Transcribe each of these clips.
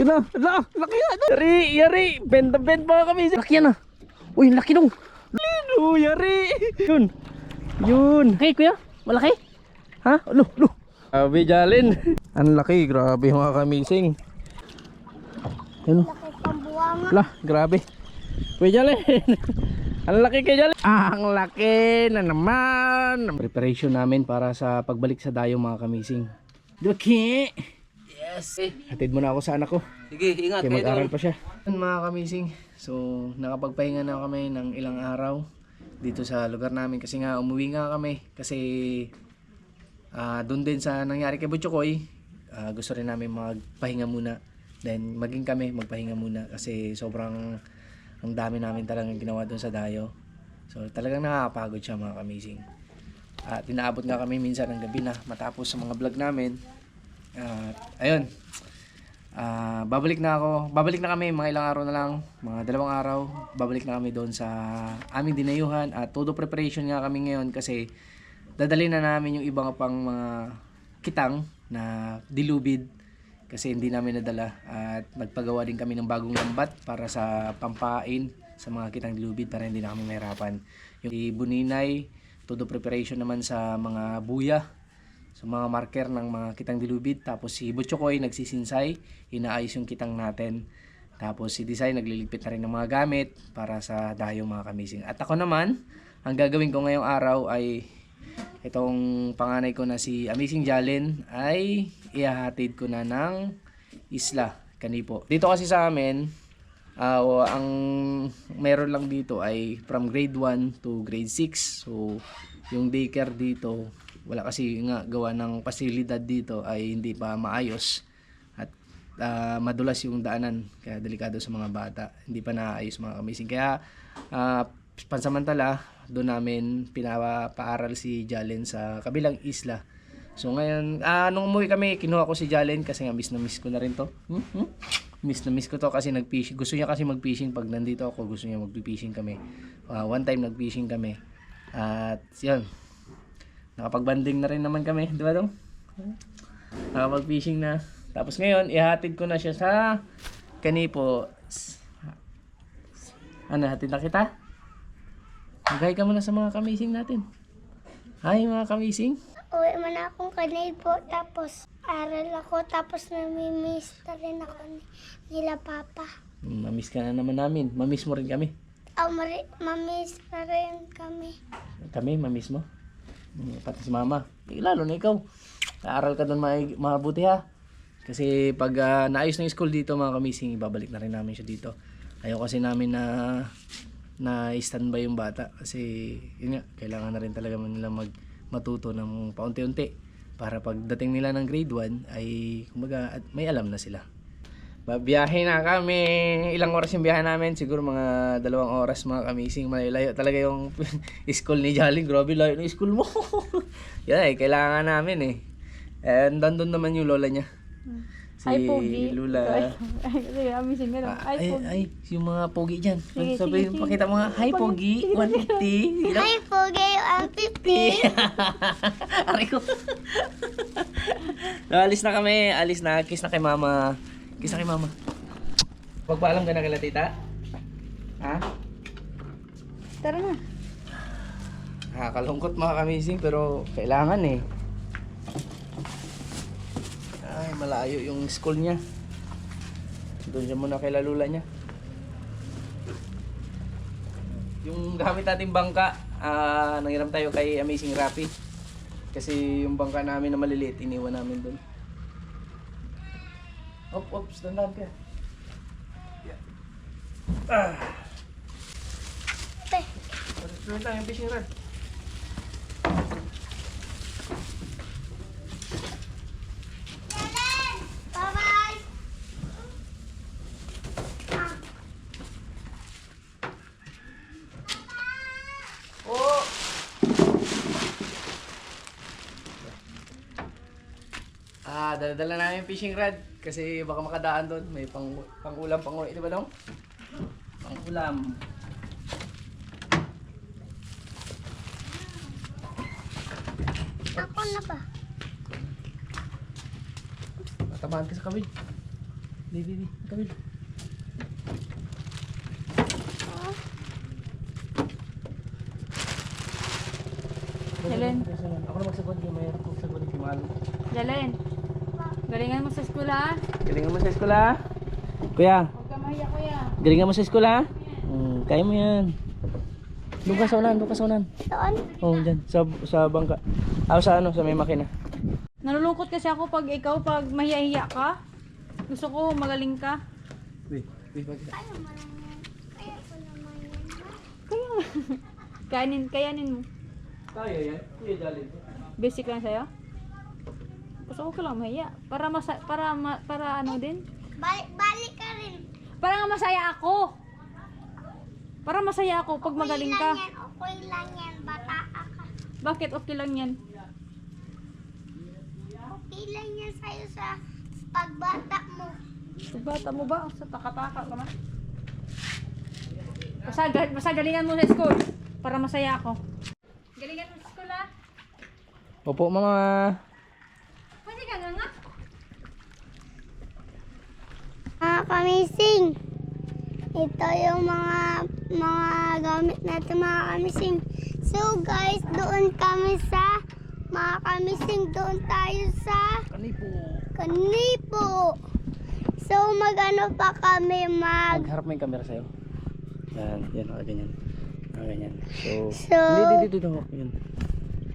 Yun na, laki na. Yari, bend mga kamising. Laki yan ah. Uy, laki nung. Yari. Yun. Okay, kuya, malaki? Ha? Grabe, Jalen. Ang laki, grabe mga kamising. Yun. Laki pambuwanga. Lah, grabe. Kuya Jalen. Ang laki kay Jalen. Ang laki na naman. Preparation namin para sa pagbalik sa dayo mga kamising. Laki. Yes. Hatid mo na ako sa anak ko. Sige, ingat. Kaya mag-aral pa siya. Mga kamising, so nakapagpahinga na kami ng ilang araw dito sa lugar namin kasi nga umuwi nga kami kasi doon din sa nangyari kay Butchokoy, gusto rin namin magpahinga muna. Then maging kami magpahinga muna kasi sobrang ang dami namin talagang ginawa doon sa dayo. So talagang nakakapagod siya mga kamising. At inaabot nga kami minsan ng gabi na matapos sa mga vlog namin. Ayun. Babalik na kami mga ilang araw na lang, mga 2 araw. Babalik na kami doon sa aming dinayuhan at todo preparation nga kami ngayon kasi dadalhin na namin yung ibang pang mga kitang na dilubid kasi hindi namin nadala at nagpagawa din kami ng bagong lambat para sa pampain sa mga kitang dilubid para hindi na kami mahirapan. Yung buninay, todo preparation naman sa mga buya, sa mga marker ng mga kitang dilubid. Tapos si Butchokoy nagsisinsay, inaayos yung kitang natin. Tapos si Design nagliligpit na rin ng mga gamit para sa dayo mga kamising. At ako naman, ang gagawin ko ngayong araw ay itong panganay ko na si Amazing Jalen ay ihahatid ko na ng Isla Canipo. Dito kasi sa amin, ang meron lang dito ay from grade 1 to grade 6. So yung daycare dito wala kasi nga gawa ng pasilidad dito ay hindi pa maayos at madulas yung daanan kaya delikado sa mga bata, hindi pa naayos mga kamising. Kaya pansamantala doon namin pinapaaral si Jalen sa kabilang isla. So ngayon nung umuwi kami kinuha ko si Jalen kasi nga miss na miss ko na rin to. Miss na miss ko to kasi nag-fishing. Gusto niya kasi mag-fishing pag nandito ako, gusto niya mag-fishing kami. One time nag-fishing kami at yun, nakapag-banding na rin naman kami, di ba dong? Nakapag-fishing na. Tapos ngayon, ihatid ko na siya sa Canipo. Ano, hatid na kita? Mag-hi ka muna sa mga kamising natin. Hi mga kamising. Uwi man akong Canipo, tapos aral ako, tapos namimiss na rin ako nila Papa. Mamiss ka na naman namin. Mamiss mo rin kami. Mamiss na rin kami. Kami, mamiss mo? Pati si Mama. Lalo na ikaw. Aaral ka doon mabuti ha. Kasi pag naayos na yung school dito mga kamising, ibabalik na rin namin siya dito. Ayaw kasi namin na standby yung bata. Kasi yun nga, kailangan na rin talaga nila matuto ng paunti-unti. Para pagdating nila ng grade 1 ay kumbaga may alam na sila. Babiyahe na kami. Ilang oras yung biyahe namin? Siguro mga 2 oras mga kamising. Malayo talaga yung school ni Jalen. Grabe layo ng school mo. Yan eh, kailangan namin eh. And nandun naman yung lola niya. Si Ay, Pogi. Lula. Ay, amazing gano'n. Ay, Pogi. Ay, yung mga pogi dyan. Sige, Sabihin, sige. pakita mo nga. Hi, Pogi. 150. Hi, Pogi, ang 50. Aray ko. Alis na kami. Alis na. Kiss na kay Mama. Kiss na kay Mama. Pagpaalam ka na kay tita? Ha? Tara na. Nakakalungkot mga kamising pero kailangan eh. Ay, malayo yung school niya. Doon siya muna kay lalula niya. Yung gamit nating bangka, nanghiram tayo kay Amazing Rapi. Kasi yung bangka namin na maliliit, iniwan namin doon. Ops, dandan ka. Yeah. Ito lang yung fishing rod. Bye-bye. Oh! Dala-dala namin yung fishing rod kasi baka makadaan doon. May pang-ulam, pang-uwi, di ba dong? Pang-ulam. Ako na ba? Matamaan ka sa kawid. Di. Kawil. Jalen. Ako na magsagot yung mayroon kong sagot yung malo. Jalen. Galingan mo sa school ha. Galingan mo sa eskwela. Kuya, Huwag ka mahiya kuya. galingan mo sa eskwela. Kaya mo yan. Doon ka sa unan, doon ka sa unan. Doon. Oh, dyan. Sa bangka. Sa ano, sa may makina. Nalulungkot kasi ako pag ikaw pag mahiya-hiya ka. Gusto ko magaling ka. Wait, wag. Ayaw mo lang yan. Ayaw ko naman yan. Kaya kayanin mo. Kaya yan. Kuya Jalen. Basic lang sa'yo. Gusto ko lang mahiya. Para ano din. Balik ka rin. Para nga masaya ako. Para masaya ako pag magaling ka. Okay lang yan. Bata ka. Bakit okay lang yan? Okay lang yan sa'yo sa pagbata mo. Bata mo ba? Sa taka-taka ka man. Basta galingan mo sa school. Para masaya ako. Galingan mo sa school ha. Opo, mga... Pwede ka nga. Mga kamising. Ito yung mga gamit natin mga kamising. So guys, doon kami sa mga kamising. Doon tayo sa Kanipo. So magano pa kami Magharap mo yung camera sa'yo. Yan, ganyan. Ganyan. So, So- dito. Yan.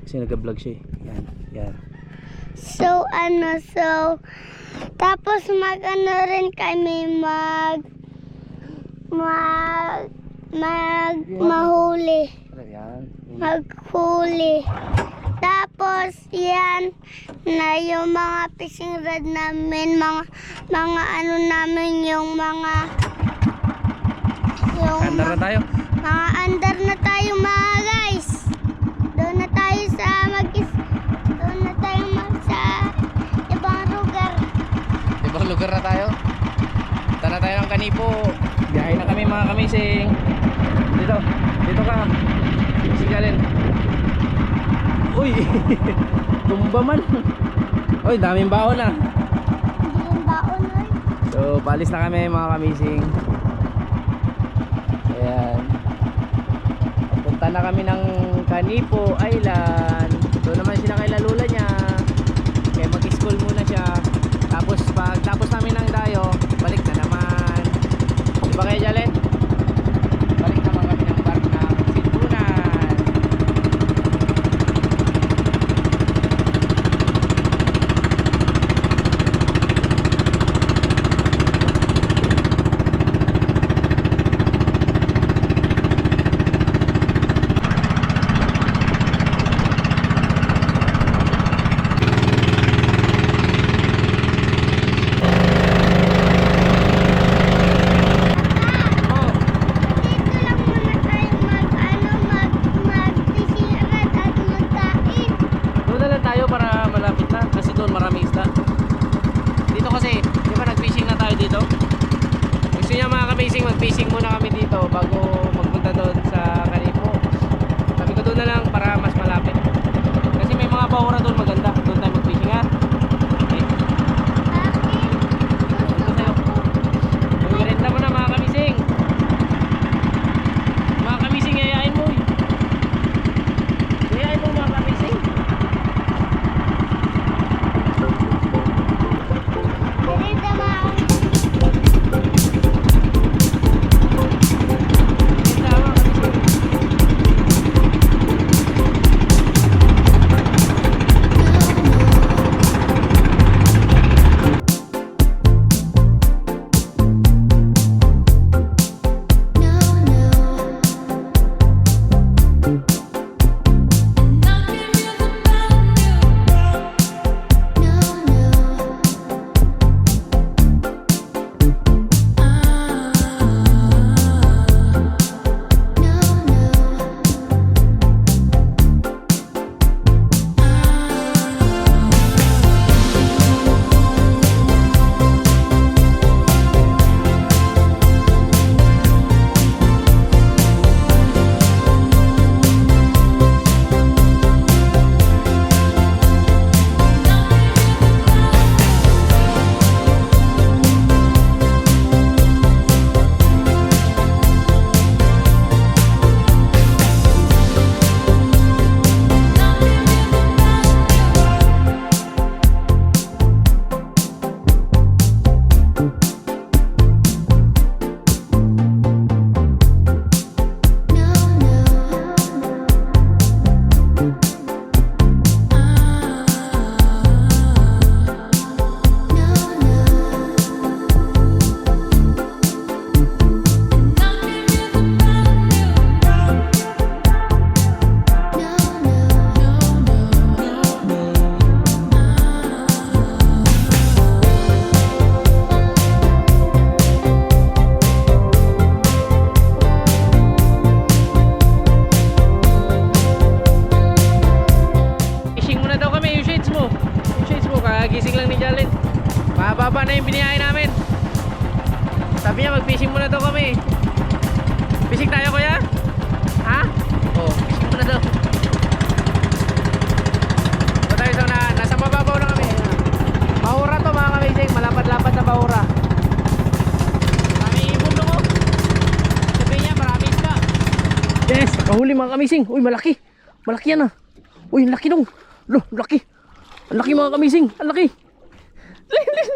Kasi nag-vlog siya eh. Yan. So tapos magano rin kami mahuli. Yan. Maghuli. Tapos yan na yung mga fishing rod namin, mga ano namin yung Andar na tayo. mga andar na tayo mga guys. Doon na tayo sa sa ibang lugar. Ibang lugar na tayo. Punta na tayo ng Kanipo. Biyahe na kami mga kamising. Dito ka. Si Jalen. Uy! Tumba man. Uy, daming baon na. Hindi yung baon oy. So, paalis na kami mga kamising. Ayan. Punta na kami ng Kanipo Island. Doon naman sila kay Lalula niya. Kaya mag-school muna siya. Tapos pag tapos namin ng dayo, balik na naman. Diba kayo Jalen? Balik naman kami ng park ng Sintunan. Oh, Dito lang muna tayo mag-fishing rod at magkain. doon na lang tayo para malapit na kasi doon marami isda. Dito kasi, di ba nag-fishing na tayo dito? Gusto niya mga kamising, mag-fishing muna kami dito bago magpunta doon sa Kanipo. Sabi ko doon na lang para mas malapit. Kasi may mga bahura doon maganda. Doon tayo mag-fishing ha. Okay. Ito sa'yo. Magmerenda mo na mga kamising. Mga kamising, yayain mo. Yayain mo mga kamising. Dito mga Sabi niya mag-fishing muna daw kami. Fishing tayo kuya? Ha? Oo, fishing muna daw. So tayo nasa mababaw na kami. Bahura to mga kamising, malapad-lapad na bahura. Kami ibon ko. Sabi niya marami isda. Yes, nakahuli mga kamising. Uy, malaki. Malaki yan ah. Uy, ang laki dong. Lo, laki. Ang laki mga kamising. Ang laki.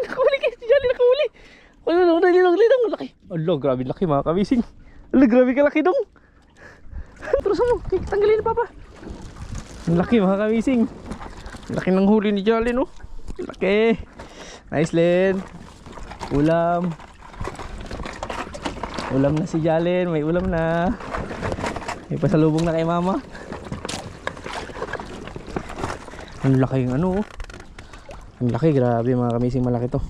Nakahuli kayo. Si Jolly nakahuli. Ang laki. Alo, grabe laki mga kamising. Alo, grabe ka laki dong. Terus mo, tanggalin na papa. Ang laki mga kamising. Ang laki ng huli ni Jolly no. Ang laki. Nice Len. Ulam. Ulam na si Jolly. May ulam na. May pasalubong na kay mama. Ang laki yung ano. Ang laki, grabe mga kamising, malaki to.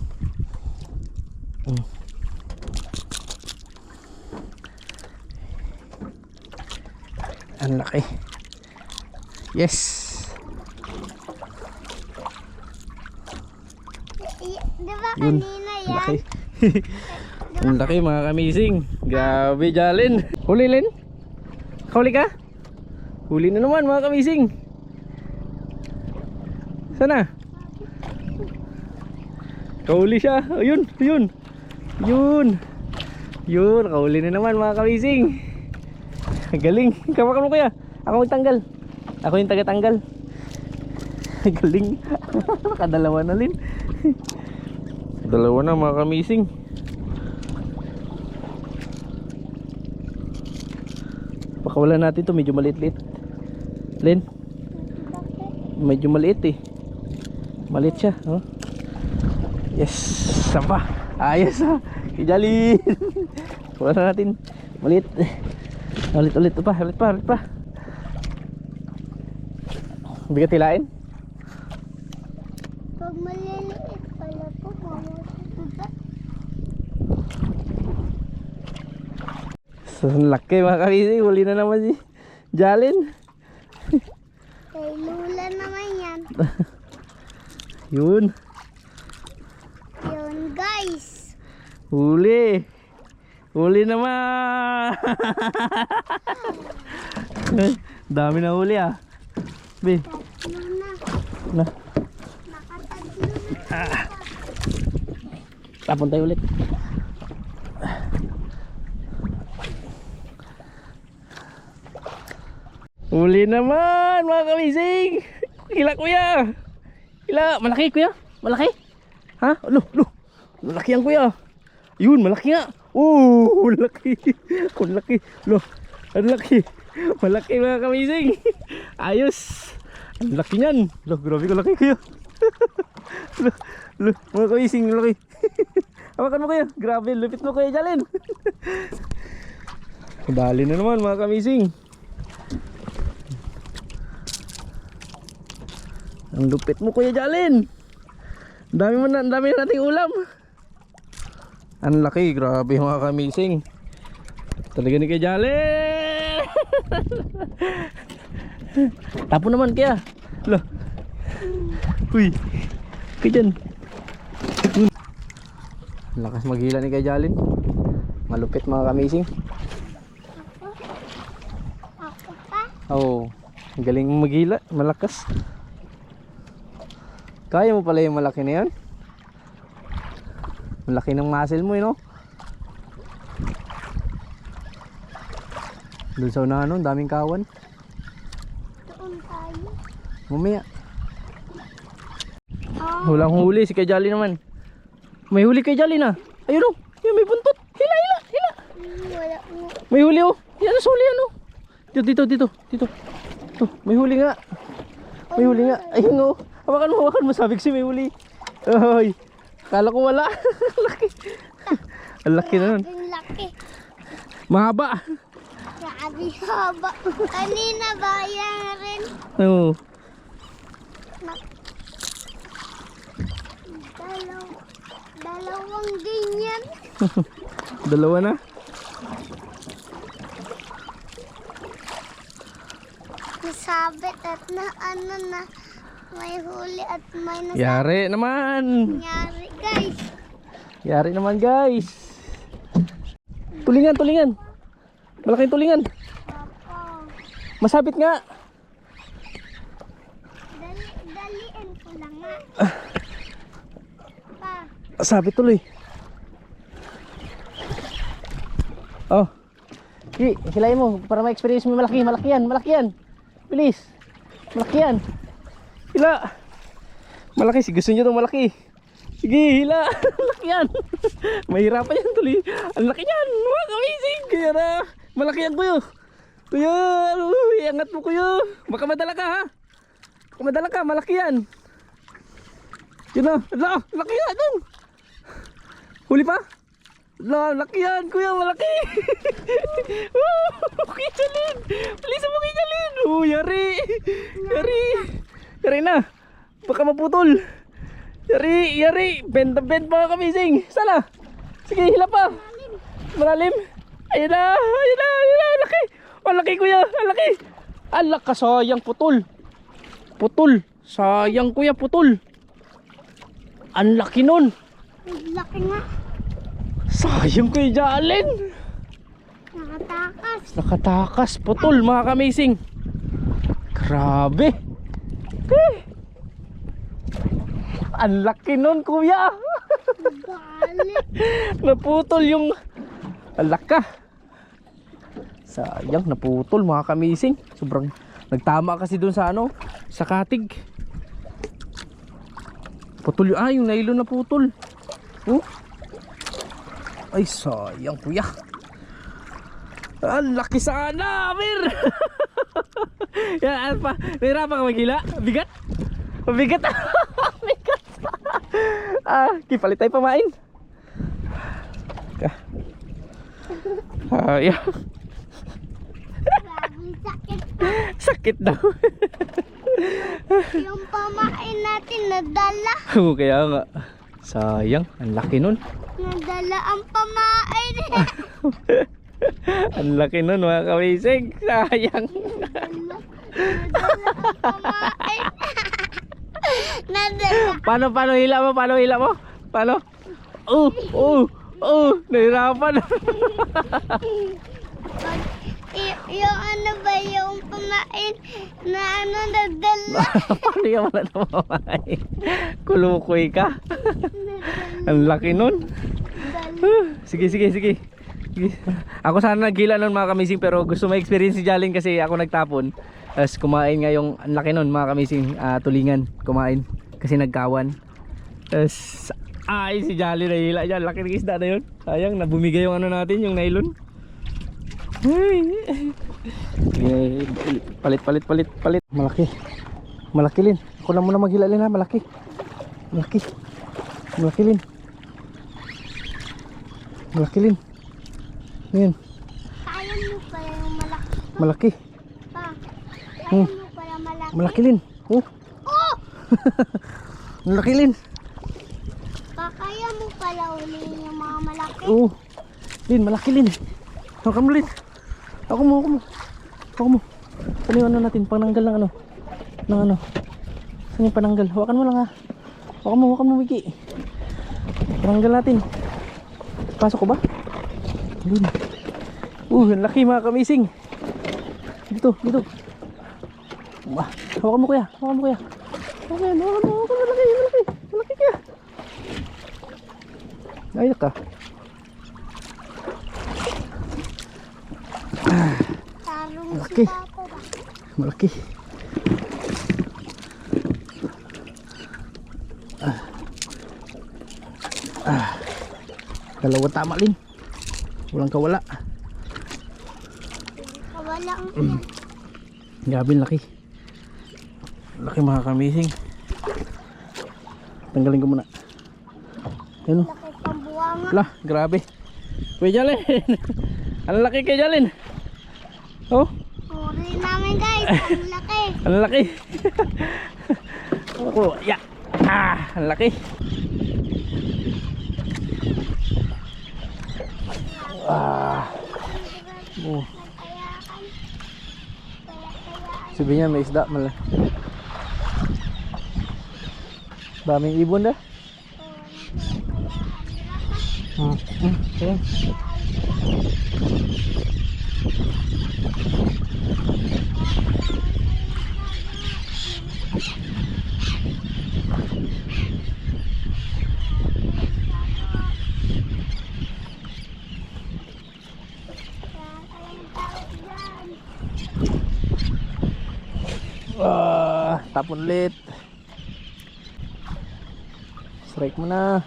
Ang laki. Yes. Di ba Yun. kanina Ang yan? laki. Ang laki mga kamising. Grabe Jalen. Huli Len? Huli ka? Huli na naman mga kamising. Sana? Kahuli siya. Ayun, ayun. Yun. Yun, kahuli na naman mga kamising. Galing. Kawakan mo kuya. Ako magtanggal. Ako yung taga-tanggal. Galing. Nakadalawa na Lin. Dalawa na mga kamising. Pakawalan natin to, medyo maliit-liit. Len, medyo maliit eh. Maliit siya, oh. Yes, sapa. Ayos ah. Kijali. Wala natin. Maliit. Ulit pa, ulit pa. Bigat hilain. Pag maliliit pala po, mamasusugat. So, laki mga kamising. Huli na naman si Jalen. Kay Lula naman yan. Yun. Yun guys. Huli. Huli naman. Dami na huli ah. Be. Tatlo na. Na. Nakatatlo na. Tapon tayo ulit. Huli naman mga kamising. Hila kuya. Hila. Malaki kuya. Malaki. Ha? Alo. Malaki yan kuya. Yun, malaki nga. Oh, malaki. Malaki. Lo. Ang laki. Malaki mga kamising. Ayos. Ang laki niyan. Lo, grabe ko laki kuya. Lo, mga kamising, laki. Hawakan mo kuya. Grabe, lupit mo kuya Jalen. Dali na naman mga kamising. Ang lupit mo kuya Jalen. Ang dami na nating ulam. Ang laki, grabe mga kamising. Talaga ni kuya Jalen. Tapo naman kaya. Loh. Uy. Kaya dyan. Lakas maghila ni kuya Jalen. Malupit mga kamising. Ako pa? Oo. Ang galing mo maghila. Malakas. Kaya mo pala yung malaki na yan. Malaki ng muscle mo no? Doon sa unahan no, daming kawan. Doon tayo. Mamaya. Oh, Hulang huli si kay Jolly naman. May huli kay Jolly na. Ayun oh. Yun, may buntot. Hila. wala mo. May huli oh. Yan ang huli ano. Dito. Oh, may huli nga. May huli nga. Ayun oh. Hawakan mo. Sabi kasi may huli. Ay. Kala ko wala. Laki. Ang laki na nun. Ang laki. Mahaba. Grabe haba. Kanina ba yan rin? Oo. Dalawang ganyan. Dalawa na. Nasabit at na ano na. May huli at may nasabit. Yari naman. Nangyari guys. Yari naman guys. Tulingan, tulingan. Malaking tulingan. Opo. Masabit nga. Daliin ko lang nga. Pa. Sabit tuloy. Oh. Sige, hilahin mo para ma-experience mo malaki, malaki yan, malaki yan. Bilis. Malaki yan. Hila. Malaki, gusto nyo itong malaki. Sige, hila. Malaki yan. Mahirapan yan tuloy. Ang laki yan. Mga amazing. Kaya na. Malaki yan kuya. Kuya, iangat mo kuya. Baka madala ka ha. Baka madala ka, malaki yan. Yun na. Laki yan dun. Huli pa? Laki yan kuya, malaki. Kuya Jalin. Bilisan mo kuya Jalin. Yari. Yari. Yari na. Baka maputol. Yari. Bend pa kami sing. Sana. Sige, hila pa. Malalim. Ayun na. Laki. Ang laki kuya. Ang laki. Alak ka, sayang putol. Sayang kuya, putol. Ang laki nun. Laki nga. Sayang kuya Jalin. Nakatakas. Putol mga kamising. Grabe. Ang laki nun kuya. Balik. Naputol yung alaka. Sayang, naputol mga kamising. Sobrang nagtama kasi dun sa ano, sa katig. Putol yung nylon na putol. Oh. Ay sayang kuya. Ang laki sana, Amir. Yan, pa. Nahirapan ka maghila? Bigat? Bigat. Bigat. Kipalit tayo pamain. Yeah. Grabe, sakit pa. Sakit daw. Yung pamain natin nadala. Oo, kaya nga. Sayang, ang laki nun. Nadala ang pamain. Ang laki nun mga kawisig. Sayang. Nadala ang pamain. Nadala. Paano hila mo? Paano? Nahirapan. Yung ano ba yung pamain na ano nadala. Paano yan wala na mamahay? Kulukoy ka. Ang laki nun. Sige. Ako sana naghila nun mga kamising, pero gusto ma-experience si Jalin kasi ako nagtapon. Tapos kumain nga yung ang laki nun mga kamising, tulingan. Kumain kasi nagkawan. Tapos si Jalin nahila dyan. Laki ng isda na yun. Sayang, nabumigay yung ano natin, yung nylon. Palit. Malaki Lin. Ako lang muna maghila Lin ha. Malaki Lin. Ngayon. Kaya mo pala yung malaki. Malaki. Pa. Kaya mo pala malaki. Malaki Lin. Oh. Malaki Lin. Pa, kaya mo pala ulihin yung mga malaki. Oh. Lin, malaki Lin. Hawakan mo Lin. Ako mo. Ano yung ano natin? Pananggal ng ano? Ng ano? Saan yung pananggal? Hawakan mo lang ha. Hawakan mo Miki. Pananggal natin. Pasok ko ba? Lin. Ang laki mga kamising. Dito. Hawakan mo kuya. Hawakan mo. Malaki kaya. Ayak ka. Tarong Malaki. si Papa ba? Malaki. Dalawa tama Lin. Walang kawala. Kawala ang yan. Grabe laki. Laki mga kamising. Tanggalin ko muna. Yan o. Laki pang buwanga. Lah, grabe. Kuya Jalin. Ang laki kay Jalin. Oh, Uri namin guys. Ang laki. ang laki. Ako, ya. Ang laki. Oh. Nagkayakan. Kaya-kayaan. Sabi niya may isda mala. Daming ibon dah. Ayan. Tapon ulit. Strike mo na.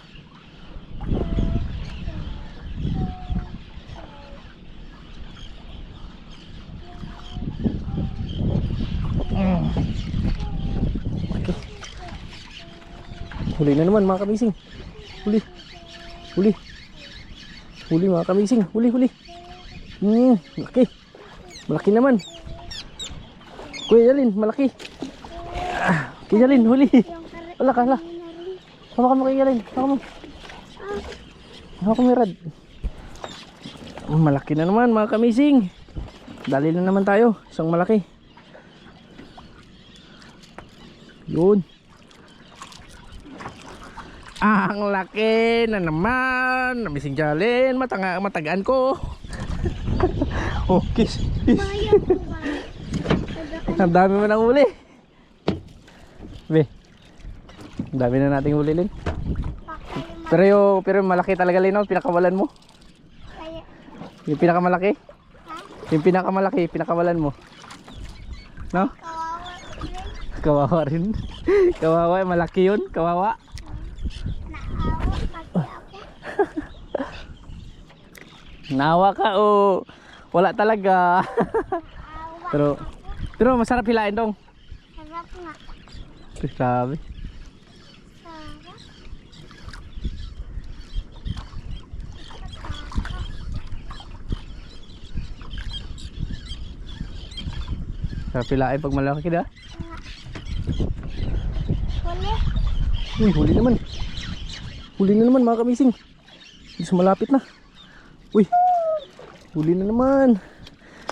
Okay. Huli na naman mga kamising. Huli. Huli. Huli mga kamising. Huli, huli. Malaki. Malaki naman. Kuya Jalin, malaki. Kuya Jalin, huli. Wala ka, wala. Hawakan mo Kuya Jalin. Hawakan mo. Hawakan mo, Rad. Malaki na naman mga kamising. Dali na naman tayo. Isang malaki. Yun. Ang laki na naman. Namising Jalin. Matagaan ko. Oh, kiss. Ang dami mo nang huli. Be. Ang dami na nating huli, Lin. Pero yung malaki talaga, Lin, no? Pinakawalan mo. Yung pinakamalaki. Yung pinakamalaki, pinakawalan mo. No? Kawawa rin. Kawawa, malaki yun. Kawawa. Nawa ka o wala talaga. Pero masarap hilain dong. Sarap nga. Grabe. Sarap. Sarap hilain pag malaki na. Huli. Uy, huli naman. Huli na naman mga kamising. Hindi malapit na. Uy. Huli na naman.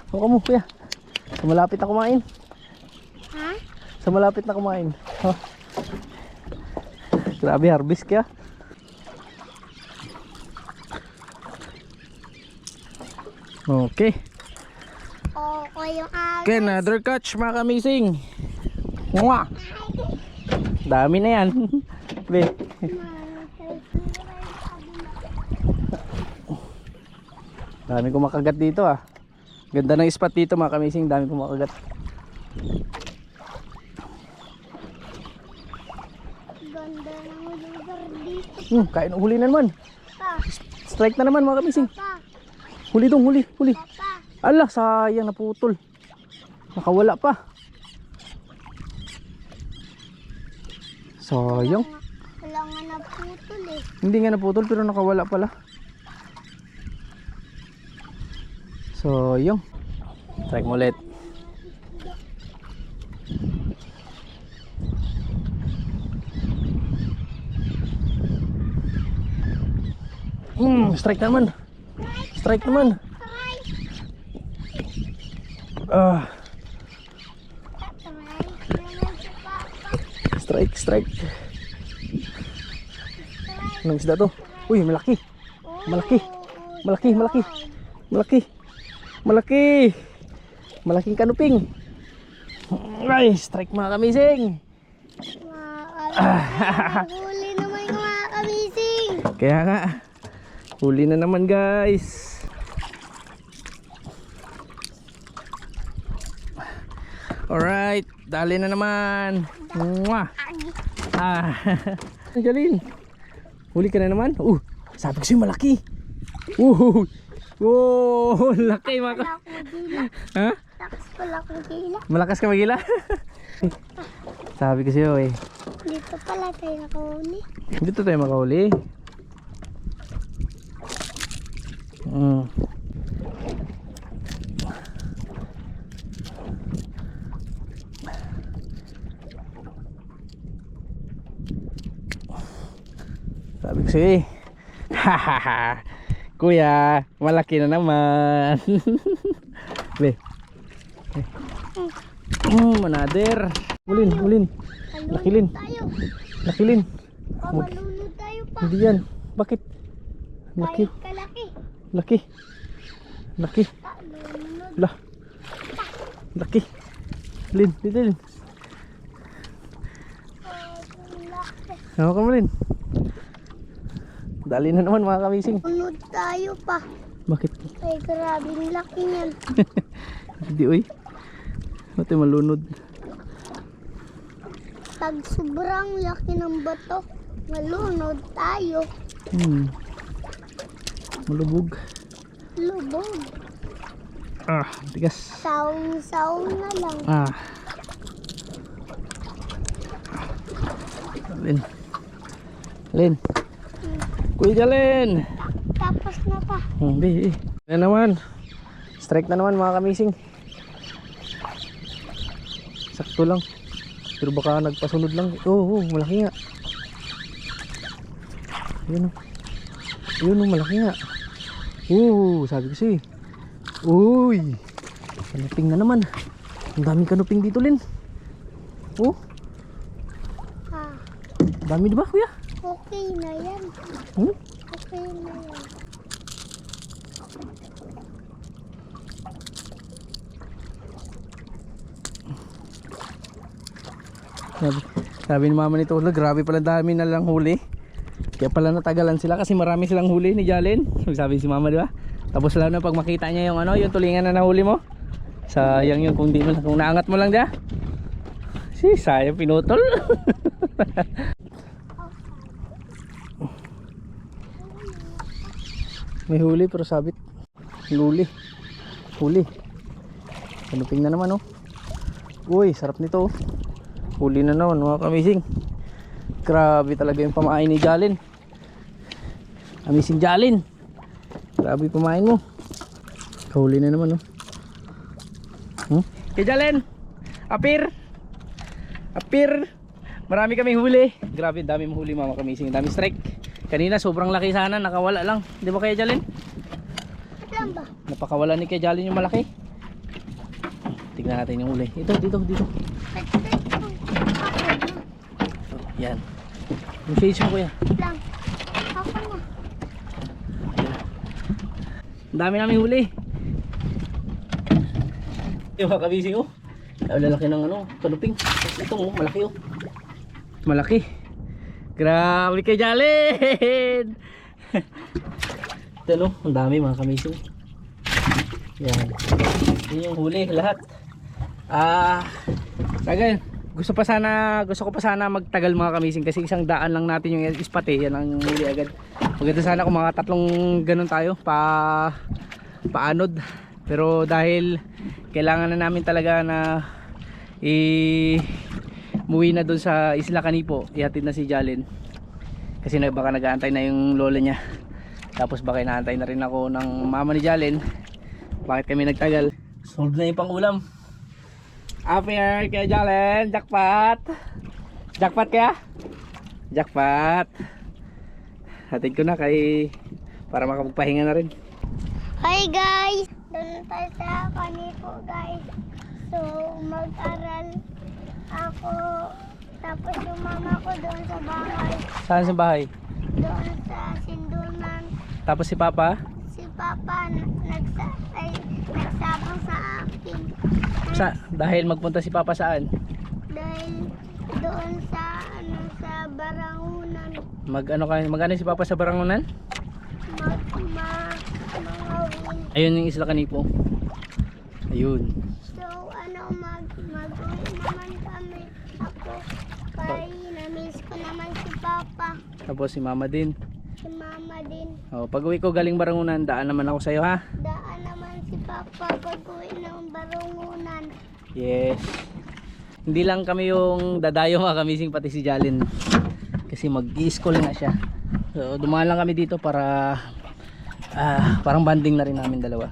Hawakan mo kuya. Sa malapit na kumain. Ha? Sa malapit na kumain. Oh. Grabe, harvest kaya. Okay. Okay yung agad. Okay, another catch mga kamising. Mwah! Dami na yan. Be. Dami kumakagat dito ah. Ganda ng spot dito mga kamising. Dami kumakagat. Ganda ng lugar dito. Kain, huli na naman. Pa. Strike na naman mga kamising. Pa. Huli dong, huli, huli. Pa. Ala, sayang, naputol. Nakawala pa. Sayang. Wala nga naputol eh. Hindi nga naputol pero nakawala pala. Sayang. Strike mo ulit. Strike naman. Strike naman. Strike, strike. Anong isda to? Uy, malaki. Malaki. Malaki, malaki. Malaki. Malaki. Malaking kanuping. Ay, strike mga kamising. Huli naman yung mga kamising. Kaya nga. Huli na naman guys. Alright, dali na naman. Mwah. Jalin. Huli ka na naman. Sabi ko sa'yo malaki. Wow, laki mga ka. Ha? Lakas pala kong gila. Malakas ka magila? Sabi ko sa'yo eh. Dito pala tayo nakahuli. Dito tayo makahuli. Sabi ko sa'yo eh. Hahaha. Kuya, malaki na naman. Be. Manader. Ulin, ulin. Nakilin. Tayo. Nakilin. Malunod tayo pa. Hindi yan. Bakit? Laki. Kahit kalaki. Laki. Laki. Lunod. Lah. Laki. Lin, dito Lin. Laki. Sama ka mo Lin. Dali na naman mga kamising. Lunod tayo pa. Bakit? Ay, grabing laki niyan. Hindi oy. Ate malunod. Pag sobrang laki ng bato, malunod tayo. Malubog. Lubog. Ah, tigas. Saung-saung na lang. Ah. Lin. Lin. Kuya Jalen. Tapos na pa. Hindi. Yan naman. Strike na naman mga kamising. Sakto lang. Pero baka nagpasunod lang. Oo, malaki nga. Ayun o. Ayun o, malaki nga. Oo, sabi ko siya. Uy. Kanuping na naman. Ang daming kanuping dito, Lin. Oh, Ah, dami diba kuya? okay na yan. Hmm? Okay na yan. Sabi ni mama nito, grabe pala dami na lang huli. Kaya pala natagalan sila kasi marami silang huli ni Jalen. Sabi si mama, di ba? Tapos lalo na pag makita niya yung ano, yung tulingan na nahuli mo. Sayang yun kung di mo, kung naangat mo lang dia. Si sayang pinutol. May huli pero sabit. Huli. Huli. Kanuping na naman oh. Uy, sarap nito oh. Huli na naman mga kamising. Grabe talaga yung pamain ni Jalen. Amazing Jalen. Grabe yung pamain mo. Huli na naman oh. Kay Jalen. Apir. Apir. Marami kaming huli. Grabe, dami mong huli mga kamising. Dami strike. Kanina sobrang laki sana, nakawala lang. Di ba kaya Jalen? Lang ba? Napakawala ni kay Jalen yung malaki. Tignan natin yung huli. Ito, dito. Yan. Yung shades mo kuya. Lang. Ako na. Ang dami namin huli. Yung mga kabising oh. Ang lalaki ng ano, kanuping. Ito oh, malaki oh. Malaki. Grabe kay Jalen. Ito no, ang dami mga kabising. Yan. Yan yung huli lahat. Tagay. Gusto ko pa sana magtagal mga kamising kasi isang daan lang natin yung ispat eh. Yan ang huli agad. Maganda sana kung mga tatlong ganun tayo paanod. Pero dahil kailangan na namin talaga na muwi na doon sa Isla Canipo, ihatid na si Jalen. Kasi baka nag-aantay na yung lola niya. Tapos baka inaantay na rin ako ng mama ni Jalen. Bakit kami nagtagal? Solve na yung pang-ulam. Apir kaya Jalen, jackpot. Jackpot kaya? Jackpot. Hatid ko na kay para makapagpahinga na rin. Hi guys! Doon tayo sa Canipo guys. So mag-aral ako. Tapos yung mama ko doon sa bahay. Saan sa bahay? Doon sa Sindunan. Tapos si Papa? Si Papa nagsabang sa akin. Dahil magpunta si Papa saan? Dahil doon sa Barangunan. Mag-ano si Papa sa Barangunan? Mangawin. Ayun yung Isla Canipo. Ayun. So mag-uwi naman kami. Ako kay na-miss ko naman si Papa. Tapos si Mama din. Si Mama din. Oh, pag uwi ko galing Barangunan, daan naman ako sa'yo ha. Daan naman si Papa pag-uwi ng Barangunan. Yes. Hindi lang kami yung dadayo mga kamising, pati si Jalen. Kasi mag-i-school nga siya. So dumaan lang kami dito para parang banding na rin namin dalawa.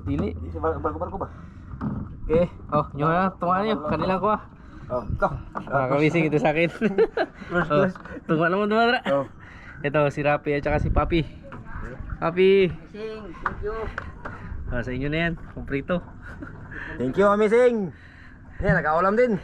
Dili. Barko ba? Okay. Oh, nyo na. Tunga nyo. Kanila ko ah. Oh, ka. Makakamising ito sa akin. Oh, tunga naman dumadra. Oh. Ito si Rapi at saka si Papi. Papi. Amazing, thank you. Sa inyo na yan. Kumprito. Thank you, amazing. Yan, nakaulam din.